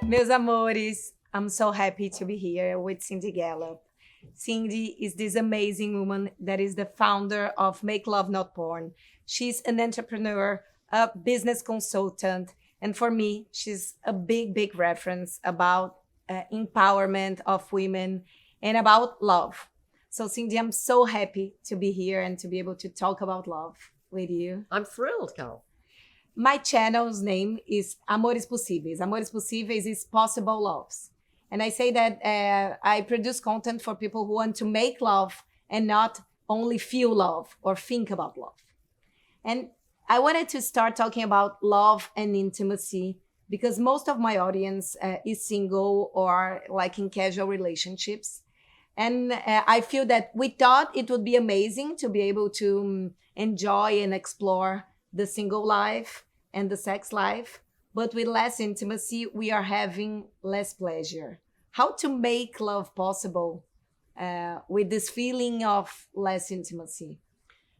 Meus amores, I'm so happy to be here with Cindy Gallop. Cindy is this amazing woman that is the founder of Make Love Not Porn. She's an entrepreneur, a business consultant, and for me, she's a big reference about empowerment of women and about love. So Cindy, I'm so happy to be here and to be able to talk about love with you. I'm thrilled, Carol. My channel's name is Amores Possíveis. Amores Possíveis is possible loves. And I say that I produce content for people who want to make love and not only feel love or think about love. And I wanted to start talking about love and intimacy because most of my audience is single or like in casual relationships. And I feel that we thought it would be amazing to be able to enjoy and explore the single life and the sex life, but with less intimacy, we are having less pleasure. How to make love possible with this feeling of less intimacy?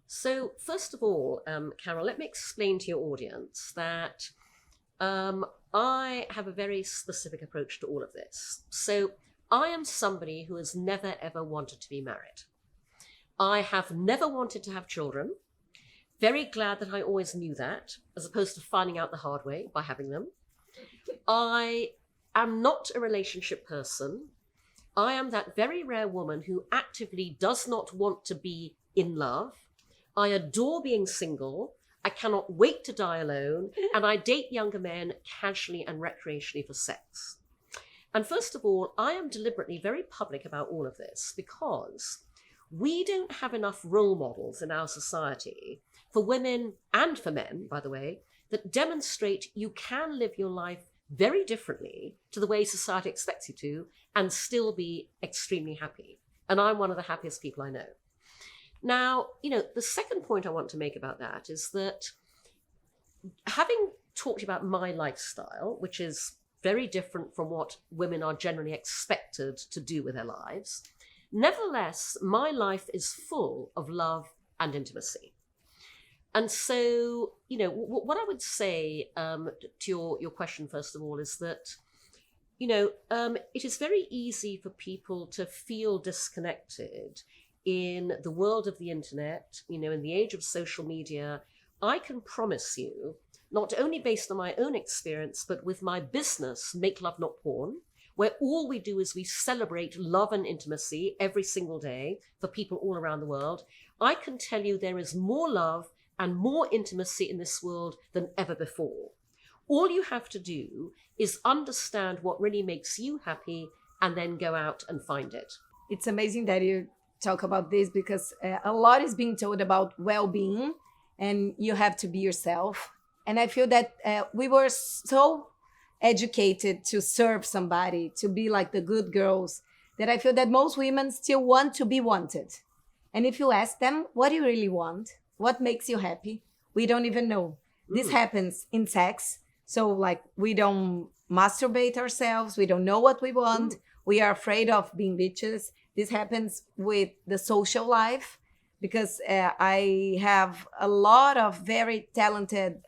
So first of all, Carol, let me explain to your audience that I have a very specific approach to all of this. So I am somebody who has never, ever wanted to be married. I have never wanted to have children. Very glad that I always knew that, as opposed to finding out the hard way by having them. I am not a relationship person. I am that very rare woman who actively does not want to be in love. I adore being single. I cannot wait to die alone. And I date younger men casually and recreationally for sex. And first of all, I am deliberately very public about all of this because we don't have enough role models in our society, for women and for men, by the way, that demonstrate you can live your life very differently to the way society expects you to and still be extremely happy. And I'm one of the happiest people I know. Now, the second point I want to make about that is that having talked about my lifestyle, which is very different from what women are generally expected to do with their lives, nevertheless, my life is full of love and intimacy. And so, what I would say to your question, first of all, is that, it is very easy for people to feel disconnected in the world of the internet, in the age of social media. I can promise you, not only based on my own experience, but with my business, Make Love Not Porn, where all we do is we celebrate love and intimacy every single day for people all around the world. I can tell you there is more love and more intimacy in this world than ever before. All you have to do is understand what really makes you happy and then go out and find it. It's amazing that you talk about this because a lot is being told about well-being and you have to be yourself. And I feel that we were so educated to serve somebody, to be like the good girls, that I feel that most women still want to be wanted. And if you ask them, what do you really want? What makes you happy? We don't even know. This happens in sex. So like we don't masturbate ourselves. We don't know what we want. We are afraid of being bitches. This happens with the social life because I have a lot of very talented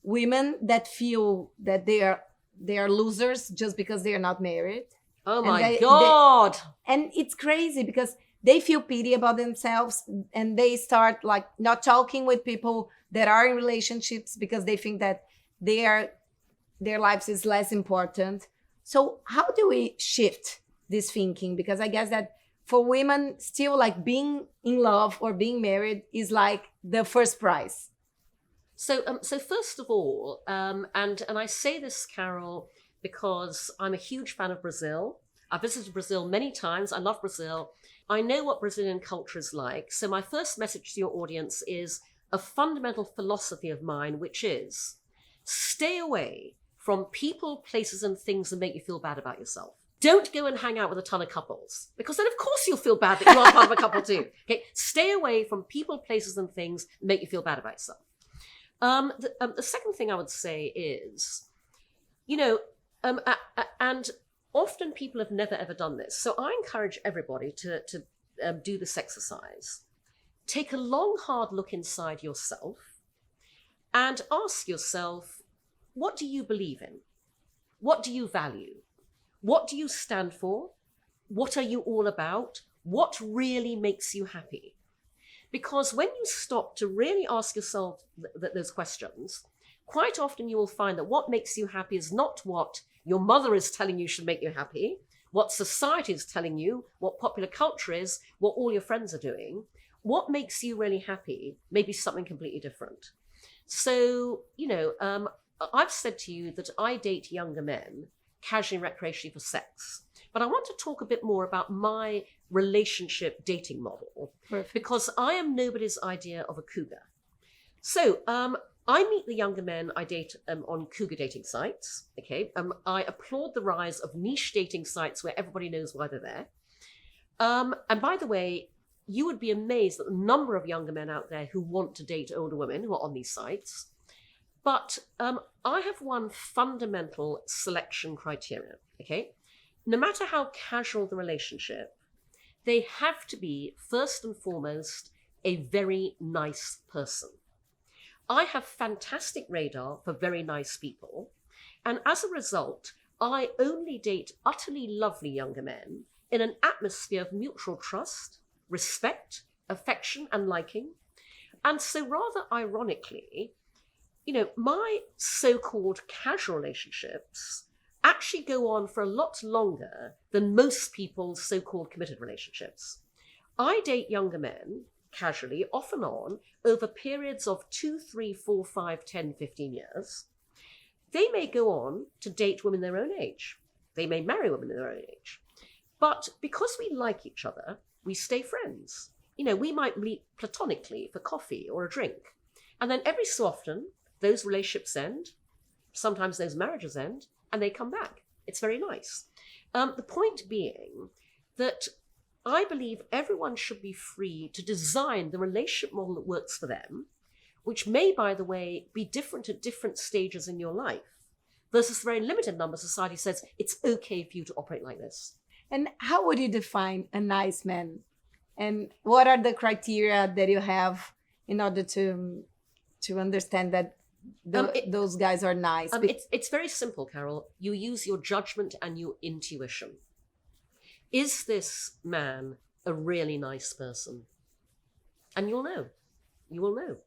women that feel that they are losers just because they are not married. Oh my God. And it's crazy because they feel pity about themselves and they start like not talking with people that are in relationships because they think that their lives is less important. So how do we shift this thinking? Because I guess that for women still like being in love or being married is like the first prize. So first of all, and I say this, Carol, because I'm a huge fan of Brazil. I've visited Brazil many times. I love Brazil. I know what Brazilian culture is like. So my first message to your audience is a fundamental philosophy of mine, which is stay away from people, places, and things that make you feel bad about yourself. Don't go and hang out with a ton of couples, because then of course you'll feel bad that you are part of a couple too. Okay, stay away from people, places, and things that make you feel bad about yourself. The second thing I would say is, and often people have never ever done this. So I encourage everybody to do this exercise. Take a long, hard look inside yourself and ask yourself, what do you believe in? What do you value? What do you stand for? What are you all about? What really makes you happy? Because when you stop to really ask yourself those questions, quite often you will find that what makes you happy is not what your mother is telling you should make you happy, what society is telling you, what popular culture is, what all your friends are doing. What makes you really happy may be something completely different. So, I've said to you that I date younger men casually and recreationally for sex. But I want to talk a bit more about my relationship dating model. Perfect. Because I am nobody's idea of a cougar. So I meet the younger men I date on cougar dating sites. Okay, I applaud the rise of niche dating sites where everybody knows why they're there. And by the way, you would be amazed at the number of younger men out there who want to date older women who are on these sites. But I have one fundamental selection criteria, okay? No matter how casual the relationship, they have to be, first and foremost, a very nice person. I have fantastic radar for very nice people. And as a result, I only date utterly lovely younger men in an atmosphere of mutual trust, respect, affection, and liking. And so rather ironically, my so-called casual relationships actually go on for a lot longer than most people's so-called committed relationships. I date younger men casually, off and on, over periods of 2, 3, 4, 5, 10, 15 years. They may go on to date women their own age. They may marry women their own age. But because we like each other, we stay friends. We might meet platonically for coffee or a drink. And then every so often, those relationships end. Sometimes those marriages end, and they come back. It's very nice. The point being that I believe everyone should be free to design the relationship model that works for them, which may, by the way, be different at different stages in your life, versus the very limited number society says it's okay for you to operate like this. And how would you define a nice man? And what are the criteria that you have in order to understand that those guys are nice? It's very simple, Carol. You use your judgment and your intuition. Is this man a really nice person? And you'll know. You will know.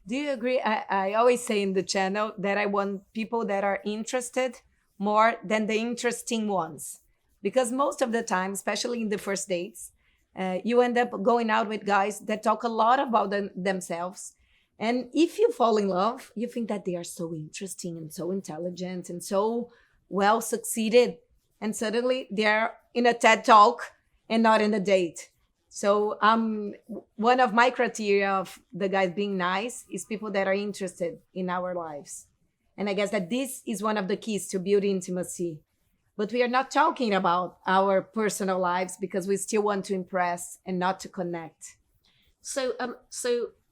Do you agree? I always say in the channel that I want people that are interested more than the interesting ones. Because most of the time, especially in the first dates, you end up going out with guys that talk a lot about themselves. And if you fall in love, you think that they are so interesting and so intelligent and so well succeeded. And suddenly they're in a TED talk and not in a date. So one of my criteria of the guys being nice is people that are interested in our lives. And I guess that this is one of the keys to build intimacy. But we are not talking about our personal lives because we still want to impress and not to connect. So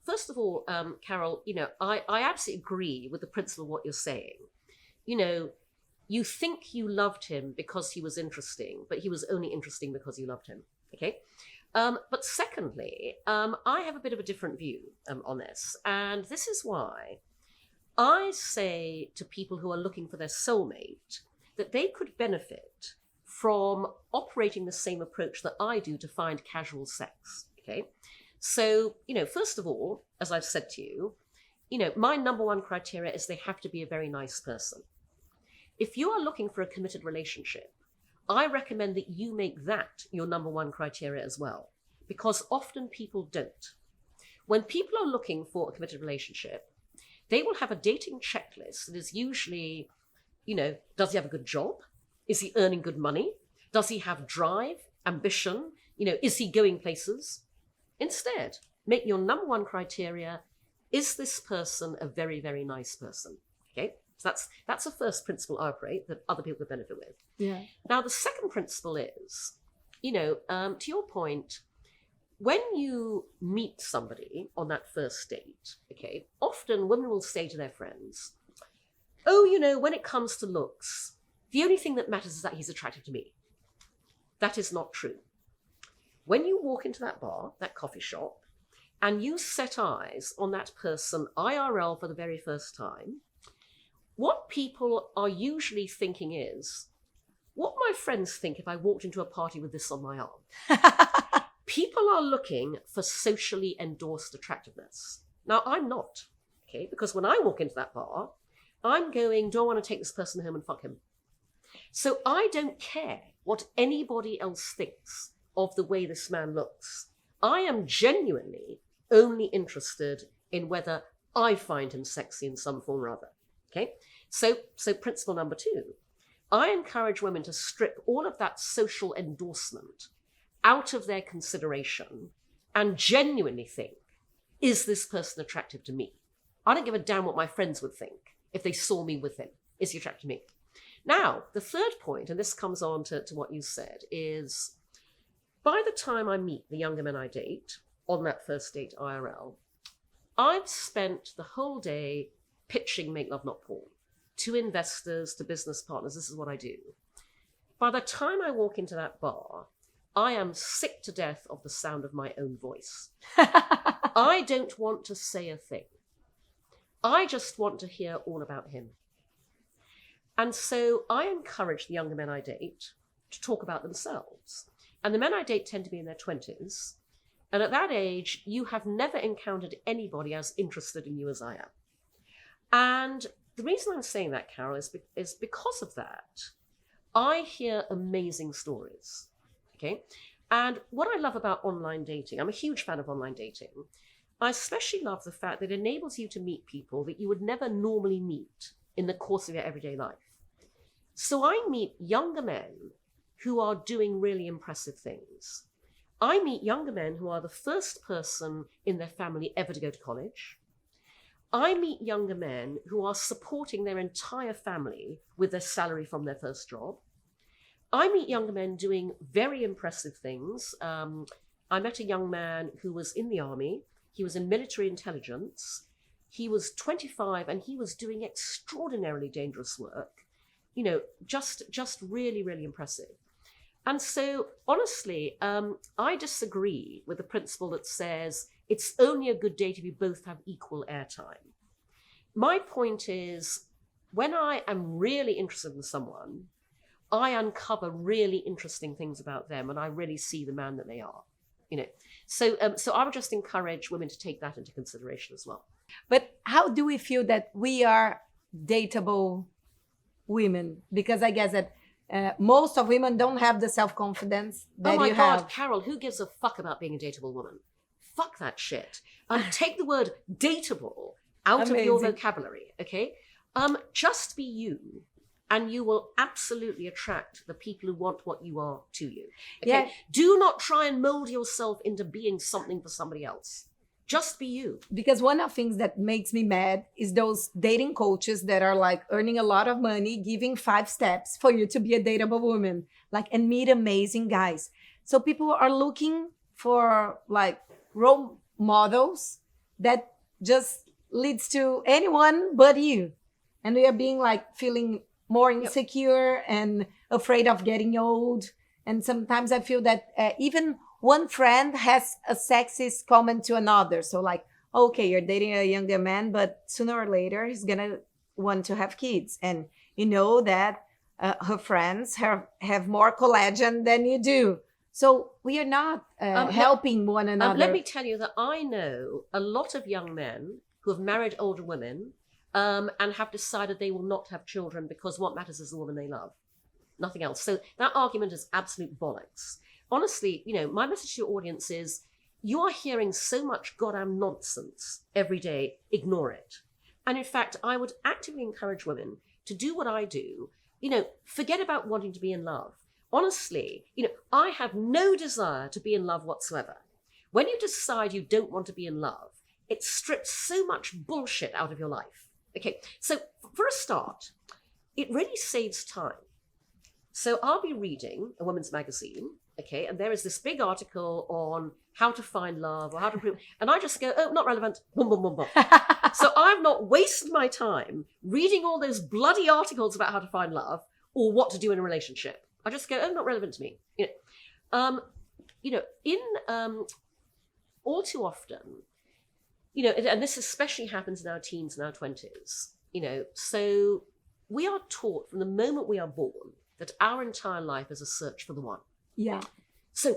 first of all, Carol, I absolutely agree with the principle of what you're saying. You think you loved him because he was interesting, but he was only interesting because you loved him. Okay. But secondly, I have a bit of a different view on this. And this is why I say to people who are looking for their soulmate that they could benefit from operating the same approach that I do to find casual sex. Okay. So, first of all, as I've said to you, my number one criteria is they have to be a very nice person. If you are looking for a committed relationship, I recommend that you make that your number one criteria as well, because often people don't. When people are looking for a committed relationship, they will have a dating checklist that is usually, does he have a good job? Is he earning good money? Does he have drive, ambition? Is he going places? Instead, make your number one criteria, is this person a very, very nice person? Okay, so that's the first principle I operate that other people could benefit with. Yeah. Now, the second principle is, to your point, when you meet somebody on that first date, okay, often women will say to their friends, oh, when it comes to looks, the only thing that matters is that he's attractive to me. That is not true. When you walk into that bar, that coffee shop, and you set eyes on that person IRL for the very first time, what people are usually thinking is, what my friends think if I walked into a party with this on my arm. People are looking for socially endorsed attractiveness. Now, I'm not, okay? Because when I walk into that bar, I'm going, do I want to take this person home and fuck him? So I don't care what anybody else thinks of the way this man looks. I am genuinely only interested in whether I find him sexy in some form or other, okay? So principle number 2, I encourage women to strip all of that social endorsement out of their consideration and genuinely think, is this person attractive to me? I don't give a damn what my friends would think if they saw me with him. Is he attracted to me? Now, the third point, and this comes on to what you said, is by the time I meet the younger men I date on that first date IRL, I've spent the whole day pitching Make Love Not Porn to investors, to business partners. This is what I do. By the time I walk into that bar, I am sick to death of the sound of my own voice. I don't want to say a thing. I just want to hear all about him. And so I encourage the younger men I date to talk about themselves. And the men I date tend to be in their 20s. And at that age, you have never encountered anybody as interested in you as I am. And the reason I'm saying that, Carol, is because of that, I hear amazing stories. Okay. And what I love about online dating, I'm a huge fan of online dating. I especially love the fact that it enables you to meet people that you would never normally meet in the course of your everyday life. So I meet younger men who are doing really impressive things. I meet younger men who are the first person in their family ever to go to college. I meet younger men who are supporting their entire family with their salary from their first job. I meet younger men doing very impressive things. I met a young man who was in the army. He was in military intelligence. He was 25 and he was doing extraordinarily dangerous work. You know, just really, really impressive. And so, honestly, I disagree with the principle that says it's only a good date if you both have equal airtime. My point is, when I am really interested in someone, I uncover really interesting things about them and I really see the man that they are. You know, so I would just encourage women to take that into consideration as well. But how do we feel that we are dateable women? Because I guess that most of women don't have the self-confidence that you have. Oh my God, Carol, who gives a fuck about being a dateable woman? Fuck that shit. Take the word dateable out of your vocabulary, okay? Just be you. And you will absolutely attract the people who want what you are to you. Okay? Yeah. Do not try and mold yourself into being something for somebody else. Just be you. Because one of the things that makes me mad is those dating coaches that are like earning a lot of money, giving 5 steps for you to be a dateable woman, like, and meet amazing guys. So people are looking for like role models that just leads to anyone but you. And we are being like feeling more insecure and afraid of getting old. And sometimes I feel that even one friend has a sexist comment to another. So like, okay, you're dating a younger man, but sooner or later he's gonna want to have kids. And you know that her friends have more collagen than you do. So we are not helping one another. Let me tell you that I know a lot of young men who have married older women and have decided they will not have children because what matters is the woman they love, nothing else. So that argument is absolute bollocks. Honestly, you know, my message to your audience is you are hearing so much goddamn nonsense every day, ignore it. And in fact, I would actively encourage women to do what I do. You know, forget about wanting to be in love. Honestly, you know, I have no desire to be in love whatsoever. When you decide you don't want to be in love, it strips so much bullshit out of your life. Okay, so for a start, it really saves time. So I'll be reading a women's magazine, okay, and there is this big article on how to find love or how to prove, and I just go, oh, not relevant, boom, boom, boom, boom. So I've not wasted my time reading all those bloody articles about how to find love or what to do in a relationship. I just go, oh, not relevant to me. All too often, you know, and this especially happens in our teens and our 20s, So we are taught from the moment we are born that our entire life is a search for the one. Yeah. So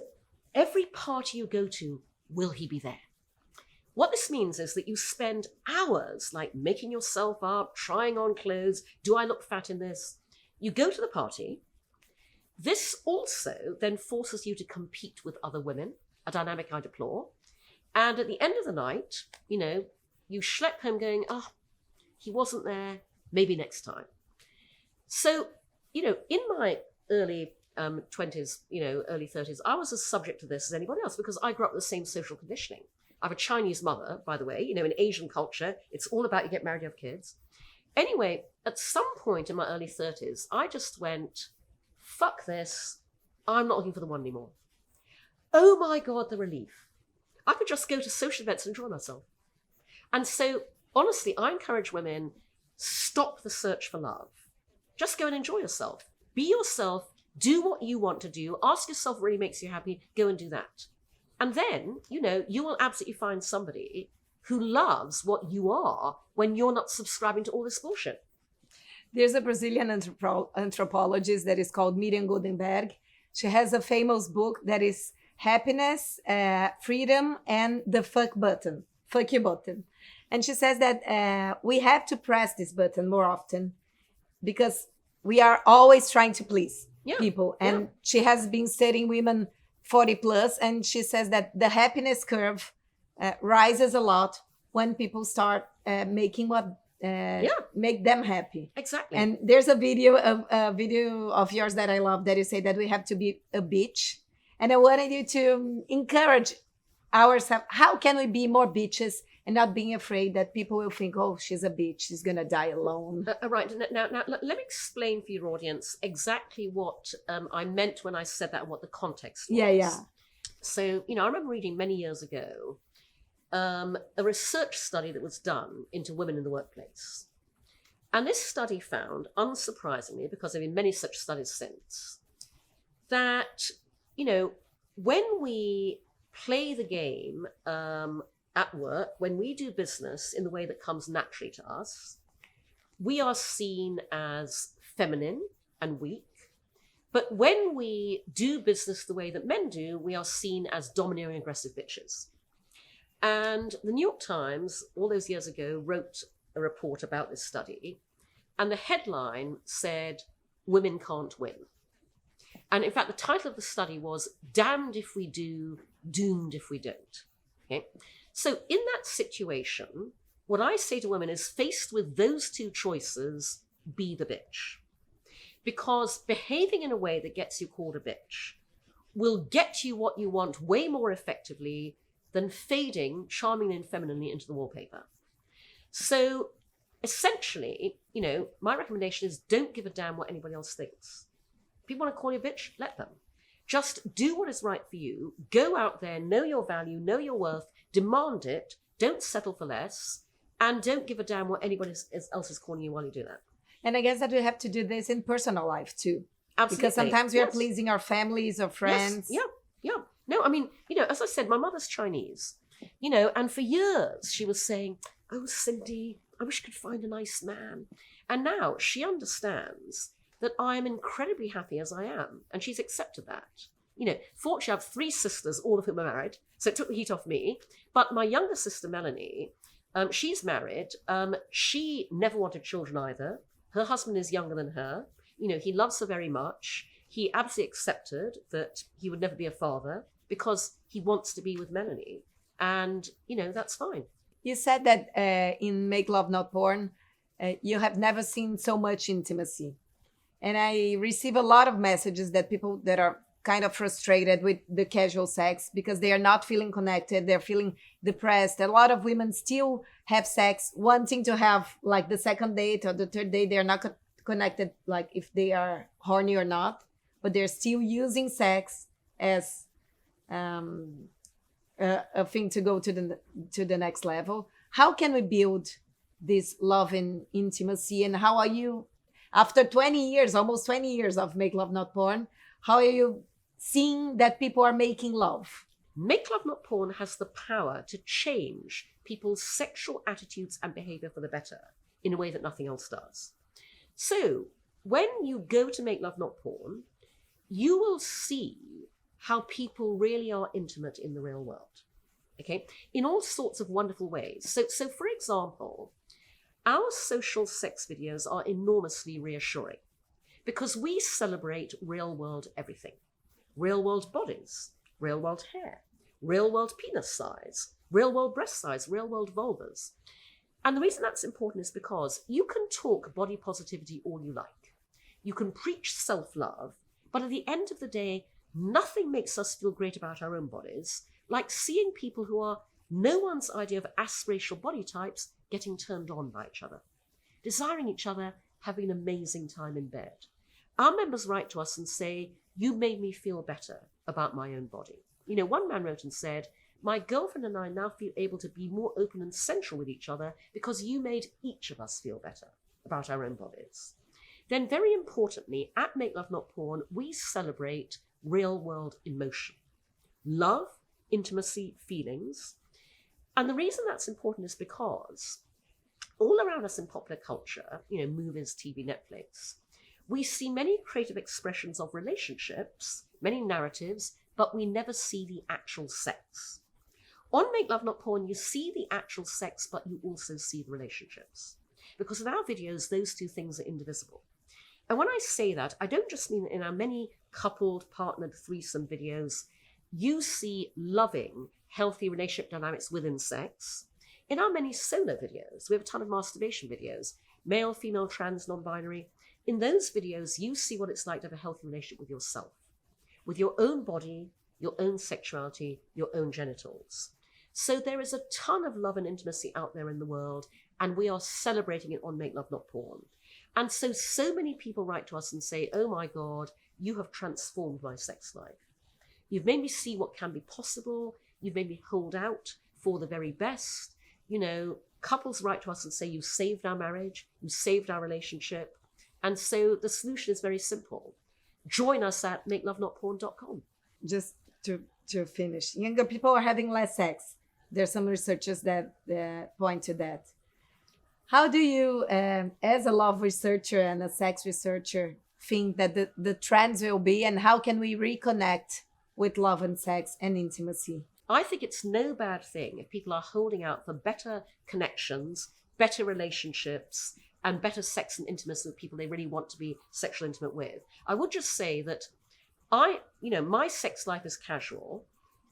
every party you go to, will he be there? What this means is that you spend hours like making yourself up, trying on clothes. Do I look fat in this? You go to the party. This also then forces you to compete with other women, a dynamic I deplore. And at the end of the night, you schlep home going, oh, he wasn't there, maybe next time. So, in my early 20s, early 30s, I was as subject to this as anybody else because I grew up with the same social conditioning. I have a Chinese mother, by the way. In Asian culture, it's all about you get married, you have kids. Anyway, at some point in my early 30s, I just went, fuck this. I'm not looking for the one anymore. Oh my God, the relief. I could just go to social events and enjoy myself. And so, honestly, I encourage women, stop the search for love. Just go and enjoy yourself. Be yourself. Do what you want to do. Ask yourself what really makes you happy. Go and do that. And then, you will absolutely find somebody who loves what you are when you're not subscribing to all this bullshit. There's a Brazilian anthropologist that is called Miriam Goldenberg. She has a famous book that is Happiness, Freedom, and the Fuck You button. And she says that we have to press this button more often because we are always trying to please people. And she has been studying women 40 plus, and she says that the happiness curve rises a lot when people start making what make them happy. Exactly. And there's a video of yours that I love that you say that we have to be a bitch. And I wanted you to encourage ourselves. How can we be more bitches and not being afraid that people will think, oh, she's a bitch, she's going to die alone? Right. Now, let me explain for your audience exactly what I meant when I said that and what the context was. Yeah. So, I remember reading many years ago a research study that was done into women in the workplace. And this study found, unsurprisingly, because there have been many such studies since, that, when we play the game at work, when we do business in the way that comes naturally to us, we are seen as feminine and weak. But when we do business the way that men do, we are seen as domineering, aggressive bitches. And the New York Times, all those years ago, wrote a report about this study. And the headline said, women can't win. And in fact, the title of the study was Damned If We Do, Doomed If We Don't. Okay? So in that situation, what I say to women is, faced with those two choices, be the bitch. Because behaving in a way that gets you called a bitch will get you what you want way more effectively than fading charmingly and femininely into the wallpaper. So essentially, my recommendation is don't give a damn what anybody else thinks. People want to call you a bitch, let them. Just do what is right for you. Go out there, know your value, know your worth, demand it, don't settle for less, and don't give a damn what anybody else is calling you while you do that. And I guess that we have to do this in personal life too. Absolutely. Because sometimes we are pleasing our families or friends. Yes. Yeah. No, I mean, as I said, my mother's Chinese, and for years she was saying, oh, Cindy, I wish I could find a nice man. And now she understands that I am incredibly happy as I am. And she's accepted that. Fortunately, I have 3 sisters, all of whom are married. So it took the heat off me. But my younger sister, Melanie, she's married. She never wanted children either. Her husband is younger than her. He loves her very much. He absolutely accepted that he would never be a father because he wants to be with Melanie. And, that's fine. You said that in Make Love Not Porn, you have never seen so much intimacy. And I receive a lot of messages that people that are kind of frustrated with the casual sex because they are not feeling connected. They're feeling depressed. A lot of women still have sex wanting to have like the second date or the third date. They're not connected, like if they are horny or not, but they're still using sex as a thing to go to the next level. How can we build this love and intimacy? And how are you, after 20 years, almost 20 years of Make Love Not Porn, how are you seeing that people are making love? Make Love Not Porn has the power to change people's sexual attitudes and behavior for the better. in a way that nothing else does. So when you go to Make Love Not Porn, you will see how people really are intimate in the real world, okay, in all sorts of wonderful ways. So for example, our social sex videos are enormously reassuring because we celebrate real world everything. Real world bodies, real world hair, real world penis size, real world breast size, real world vulvas. And the reason that's important is because you can talk body positivity all you like. You can preach self-love, but at the end of the day, nothing makes us feel great about our own bodies like seeing people who are no one's idea of aspirational body types getting turned on by each other, desiring each other, having an amazing time in bed. Our members write to us and say, "You made me feel better about my own body." You know, one man wrote and said, "My girlfriend and I now feel able to be more open and sensual with each other because you made each of us feel better about our own bodies." Then very importantly, at Make Love Not Porn, we celebrate real world emotion, love, intimacy, feelings. And the reason that's important is because all around us in popular culture, you know, movies, TV, Netflix, we see many creative expressions of relationships, many narratives, but we never see the actual sex. On Make Love Not Porn, you see the actual sex, but you also see the relationships. Because in our videos, those two things are indivisible. And when I say that, I don't just mean that in our many coupled, partnered, threesome videos, you see loving, healthy relationship dynamics within sex. In our many solo videos, we have a ton of masturbation videos, male, female, trans, non-binary. In those videos, you see what it's like to have a healthy relationship with yourself, with your own body, your own sexuality, your own genitals. So there is a ton of love and intimacy out there in the world, and we are celebrating it on Make Love Not Porn. And so many people write to us and say, "Oh my God, you have transformed my sex life. You've made me see what can be possible. You've made me hold out for the very best." You know, couples write to us and say, "You saved our marriage. You saved our relationship." And so the solution is very simple. Join us at makelovenotporn.com. Just to finish, younger people are having less sex. There's some researchers that point to that. How do you, as a love researcher and a sex researcher, think that the trends will be, and how can we reconnect with love and sex and intimacy? I think it's no bad thing if people are holding out for better connections, better relationships, and better sex and intimacy with people they really want to be sexually intimate with. I would just say that my sex life is casual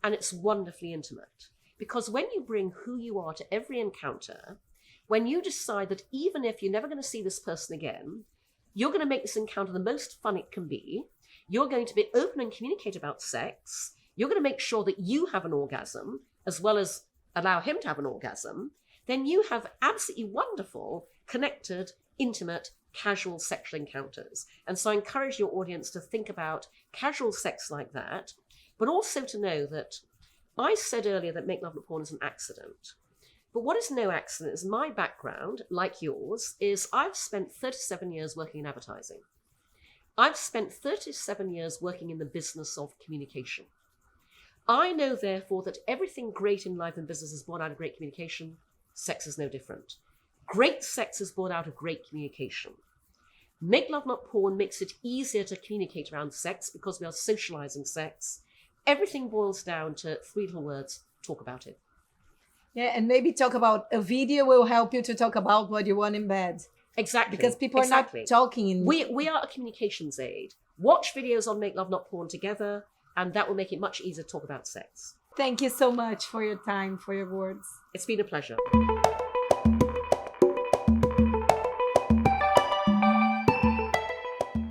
and it's wonderfully intimate. Because when you bring who you are to every encounter, when you decide that even if you're never going to see this person again, you're going to make this encounter the most fun it can be, you're going to be open and communicate about sex, you're going to make sure that you have an orgasm, as well as allow him to have an orgasm, then you have absolutely wonderful, connected, intimate, casual sexual encounters. And so I encourage your audience to think about casual sex like that, but also to know that I said earlier that Make Love Not Porn is an accident. But what is no accident is my background, like yours, is I've spent 37 years working in advertising. I've spent 37 years working in the business of communication. I know, therefore, that everything great in life and business is born out of great communication. Sex is no different. Great sex is born out of great communication. Make Love Not Porn makes it easier to communicate around sex because we are socializing sex. Everything boils down to three little words: talk about it. Yeah, and maybe talk about a video will help you to talk about what you want in bed. Exactly. Because people are not talking. We are a communications aid. Watch videos on Make Love Not Porn together, and that will make it much easier to talk about sex. Thank you so much for your time, for your words. It's been a pleasure.